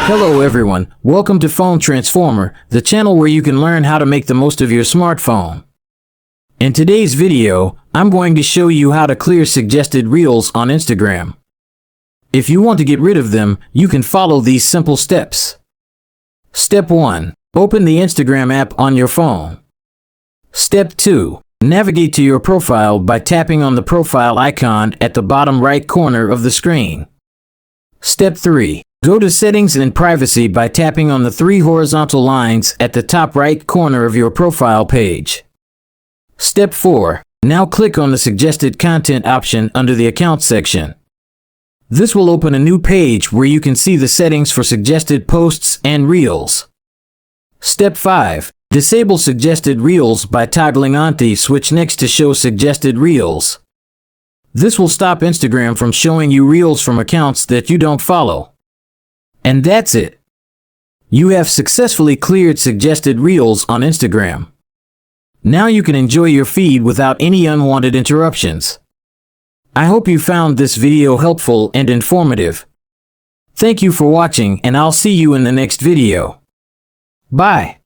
Hello everyone, welcome to Phone Transformer, the channel where you can learn how to make the most of your smartphone. In today's video, I'm going to show you how to clear suggested reels on Instagram. If you want to get rid of them, you can follow these simple steps. Step 1. Open the Instagram app on your phone. Step 2. Navigate to your profile by tapping on the profile icon at the bottom right corner of the screen. Step 3. Go to Settings and Privacy by tapping on the three horizontal lines at the top right corner of your profile page. Step 4. Now click on the Suggested Content option under the Account section. This will open a new page where you can see the settings for suggested posts and reels. Step 5. Disable suggested reels by toggling on the switch next to Show Suggested Reels. This will stop Instagram from showing you reels from accounts that you don't follow. And that's it. You have successfully cleared suggested reels on Instagram. Now you can enjoy your feed without any unwanted interruptions. I hope you found this video helpful and informative. Thank you for watching, and I'll see you in the next video. Bye.